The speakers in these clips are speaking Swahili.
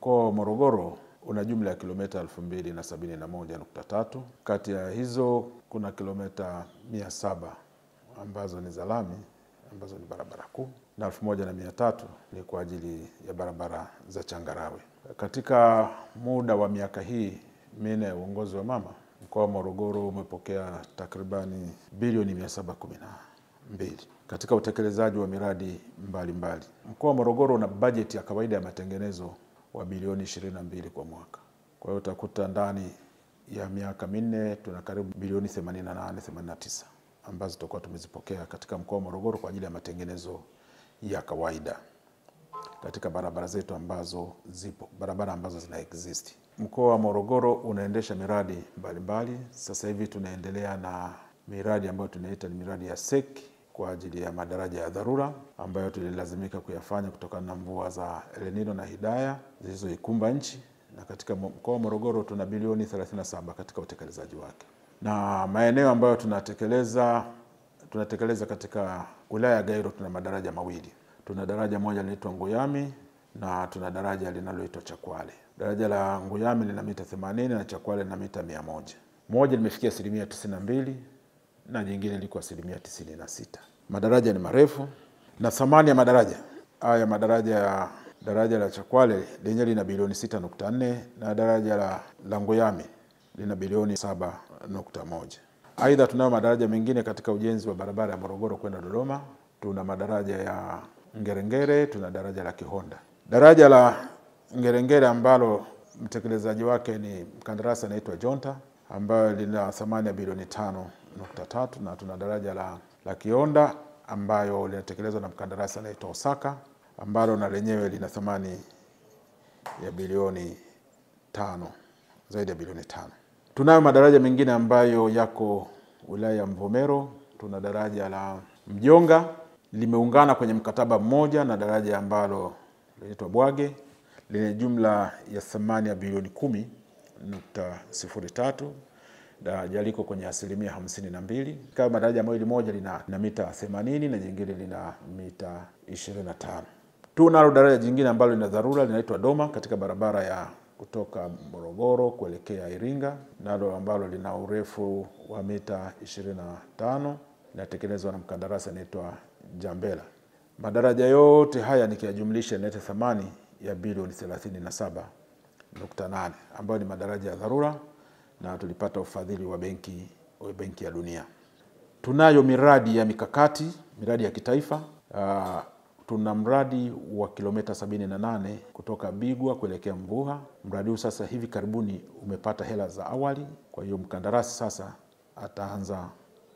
Mkoa wa Morogoro una jumla ya kilomita 2071.3. Kati ya hizo kuna kilomita 700 ambazo ni za lami, ambazo ni barabara kuu, na 1300 ni kwa ajili ya barabara za changarawe. Katika muda wa miaka hii minne ya uongozi wa mama, mkoa wa Morogoro umepokea takribani bilioni 712 katika utekelezaji wa miradi mbalimbali. Mkoa wa Morogoro una bajeti ya kawaida ya matengenezo wa bilioni 22 kwa mwaka. Kwa hiyo utakuta ndani ya miaka minne tuna karibu bilioni 88-89 ambazo tutakuwa tumezipokea katika mkoa wa Morogoro kwa ajili ya matengenezo ya kawaida katika barabara zetu ambazo zipo, barabara ambazo zina exist. Mkoa wa Morogoro unaendesha miradi mbalimbali. Sasa hivi tunaendelea na miradi ambayo tunaita ni miradi ya SEC kwa ajili ya madaraja ya dharura ambayo tulilazimika kuyafanya kutokana na mvua za El Nino na Hidaya zilizoikumba nchi, na katika mkoa wa Morogoro tuna bilioni 37 katika utekelezaji wake. Na maeneo ambayo tunatekeleza katika wilaya ya Gairo tuna madaraja mawili. Tuna daraja moja linaloitwa Nguyami na tuna daraja linaloitwa Chakwale. Daraja la Nguyami lina mita 80 na Chakwale lina mita 100. Moja limefikia 92% na nyingine liko 96%. Madaraja ni marefu na thamani ya madaraja haya, daraja la Chakwale lenyewe lina bilioni 6.4 na daraja la Nguyami lina bilioni 7.1. Aidha, tunayo madaraja mengine katika ujenzi wa barabara ya Morogoro kwenda Dodoma. Tuna madaraja ya Ngerengere, tuna daraja la Kihonda. Daraja la Ngerengere ambalo mtekelezaji wake ni mkandarasi anaitwa Jonta, ambayo lina thamani ya bilioni 5.3, na tuna daraja la Kihonda ambayo linatekelezwa na mkandarasi anaitwa Osaka, ambalo na lenyewe lina thamani ya bilioni 5, zaidi ya bilioni 5. Tunayo madaraja mengine ambayo yako wilaya ya Mvomero. Tuna daraja la Mjonga, limeungana kwenye mkataba mmoja na daraja ambalo linaitwa Bwage, lenye jumla ya thamani ya bilioni 10.03. Daraja liko kwenye 52%. Kama madaraja mawili, moja lina mita 80 na jingine lina mita 25. Tunalo daraja jingine ambalo lina dharura linaitwa Doma katika barabara ya kutoka Morogoro kuelekea Iringa, nalo ambalo lina urefu wa mita 25, linatekelezwa na mkandarasi anaitwa Jambela. Madaraja yote haya nikiyajumlisha yanaleta thamani ya bilioni 37.8 ambayo ni madaraja ya dharura, na tulipata ufadhili wa benki ya Dunia. Tunayo miradi ya mikakati, miradi ya kitaifa. Tuna mradi wa kilomita 78 kutoka Bigwa kuelekea Mvuha. Mradi huu sasa hivi karibuni umepata hela za awali, kwa hiyo mkandarasi sasa ataanza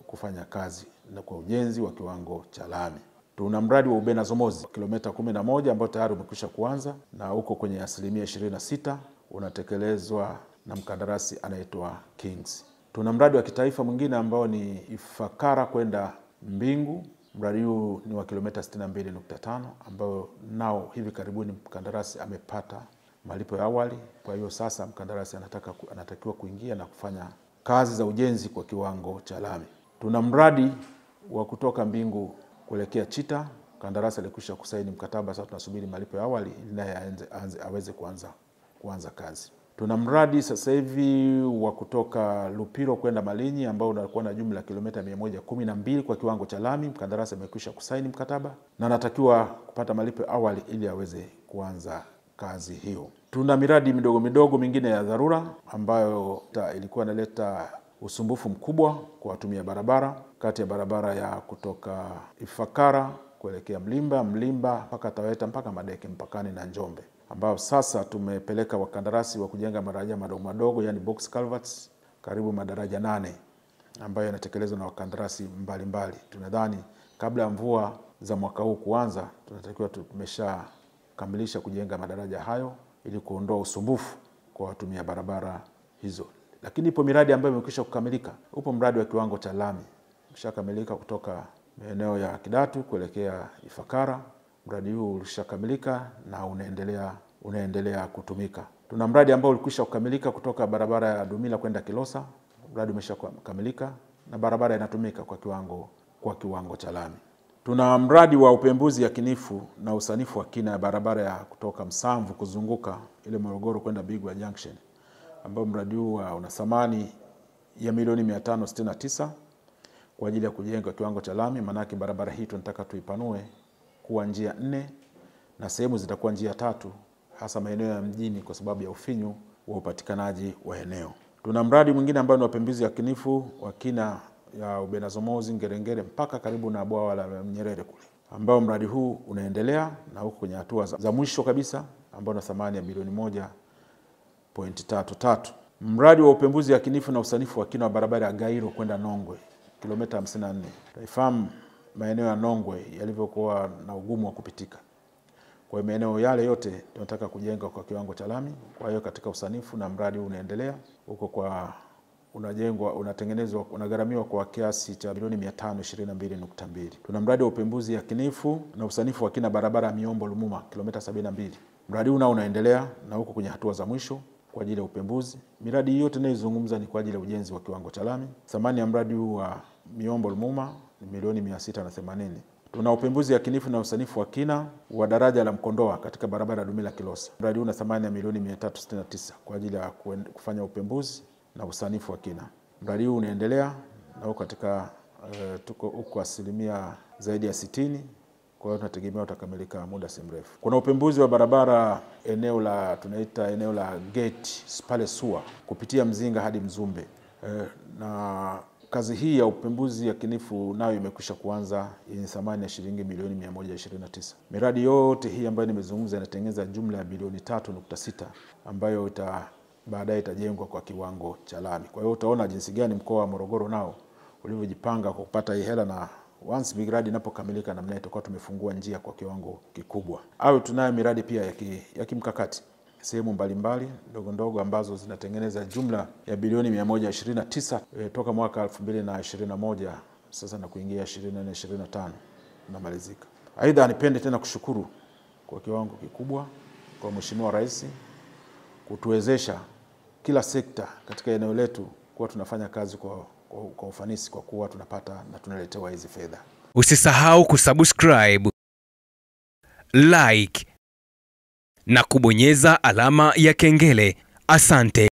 kufanya kazi na kwa ujenzi wa kiwango cha lami. Tuna mradi wa Ubena Zomozi kilomita 11 ambao tayari umekwisha kuanza na uko kwenye 26%, unatekelezwa na mkandarasi anaitwa Kings. Tuna mradi wa kitaifa mwingine ambao ni Ifakara kwenda Mbingu. Mradi huu ni wa kilomita 62.5 ambao nao hivi karibuni mkandarasi amepata malipo ya awali. Kwa hiyo sasa mkandarasi anatakiwa kuingia na kufanya kazi za ujenzi kwa kiwango cha lami. Tuna mradi wa kutoka Mbingu kuelekea Chita. Mkandarasi alikwisha kusaini mkataba, sasa tunasubiri malipo ya awali ili naye aweze kuanza kazi. Tuna mradi sasa hivi wa kutoka Lupiro kwenda Malinyi ambao unakuwa na jumla kilomita 112 kwa kiwango cha lami. Mkandarasi amekwisha kusaini mkataba na anatakiwa kupata malipo awali ili aweze kuanza kazi hiyo. Tuna miradi midogo midogo mingine ya dharura ambayo ilikuwa inaleta usumbufu mkubwa kwa watumia barabara, kati ya barabara ya kutoka Ifakara kuelekea Mlimba mpaka Taweta mpaka Madeke mpakani na Njombe, ambao sasa tumepeleka wakandarasi wa kujenga madaraja madogo madogo, yani box culverts, karibu madaraja 8 ambayo yanatekelezwa na wakandarasi mbalimbali. Tunadhani kabla ya mvua za mwaka huu kuanza tunatakiwa tumeshakamilisha kujenga madaraja hayo ili kuondoa usumbufu kwa watumia barabara hizo. Lakini ipo miradi ambayo imekwisha kukamilika. Upo mradi wa kiwango cha lami umeshakamilika kutoka maeneo ya Kidatu kuelekea Ifakara. Mradi huu ulishakamilika na unaendelea kutumika. Tuna mradi ambao ulikwisha kukamilika kutoka barabara ya Dumila kwenda Kilosa. Mradi umeshakamilika na barabara inatumika kwa kiwango cha lami. Tuna mradi wa upembuzi yakinifu na usanifu wa kina ya barabara ya kutoka Msamvu kuzunguka ile Morogoro kwenda Bigwa Junction, ambao mradi huu una thamani ya milioni 569 kwa ajili ya kujenga kiwango cha lami. Manake barabara hii tunataka tuipanue kuwa njia 4 na sehemu zitakuwa njia 3, hasa maeneo ya mjini kwa sababu ya ufinyu wa upatikanaji wa eneo. Tuna mradi mwingine ambao ni upembuzi yakinifu wa kina ya Ubenazomozi Ngerengere mpaka karibu na bwawa la Nyerere kule, ambao mradi huu unaendelea na huko kwenye hatua za mwisho kabisa, ambao na thamani ya bilioni 1.33. Mradi wa upembuzi yakinifu na usanifu wa kina wa barabara ya Gairo kwenda Nongwe kilomita 54. Tunaifahamu maeneo ya Nongwe yalivyokuwa na ugumu wa kupitika. Kwa maeneo yale yote tunataka kujenga kwa kiwango cha lami. Kwa hiyo katika usanifu na mradi unaendelea huko, kwa unajengwa, unatengenezwa, unagharamiwa kwa kiasi cha bilioni 522.2. Tuna mradi wa upembuzi yakinifu na usanifu wa kina barabara ya Miombo Lumuma kilomita 72. Mradi huu unaendelea na huko kwenye hatua za mwisho kwa ajili ya upembuzi. Miradi yote ninayozungumza ni kwa ajili ya ujenzi wa kiwango cha lami. Thamani ya mradi huu wa Miombo Lumuma ni milioni 680. Tuna upembuzi yakinifu na usanifu wa kina wa daraja la Mkondoa katika barabara ya Dumila Kilosa. Mradi huu una thamani ya milioni 369 kwa ajili ya kufanya upembuzi na usanifu wa kina. Mradi huu unaendelea na huko katika tuko huko asilimia zaidi ya 60. Kwa hiyo tunategemea utakamilika muda si mrefu. Kuna upembuzi wa barabara eneo la tunaita eneo la gate pale SUA kupitia Mzinga hadi Mzumbe. Na kazi hii ya upembuzi yakinifu nayo imekwisha kuanza, yenye thamani ya shilingi milioni 129. Miradi yote hii ambayo nimezungumza inatengeneza jumla ya bilioni 3.6 ambayo baadaye itajengwa kwa kiwango cha lami. Kwa hiyo utaona jinsi gani mkoa wa Morogoro nao ulivyojipanga kwa kupata hii hela, na once miradi inapokamilika namna itakuwa tumefungua njia kwa kiwango kikubwa. Au tunayo miradi pia ya kimkakati sehemu mbalimbali ndogo ndogo ambazo zinatengeneza jumla ya bilioni 129 toka mwaka 2021 sasa na kuingia 2025 tunamalizika. Aidha, nipende tena kushukuru kwa kiwango kikubwa kwa Mheshimiwa Rais kutuwezesha kila sekta katika eneo letu kuwa tunafanya kazi kwa ufanisi, kwa kuwa tunapata na tunaletewa hizi fedha. Usisahau kusubscribe, like na kubonyeza alama ya kengele. Asante.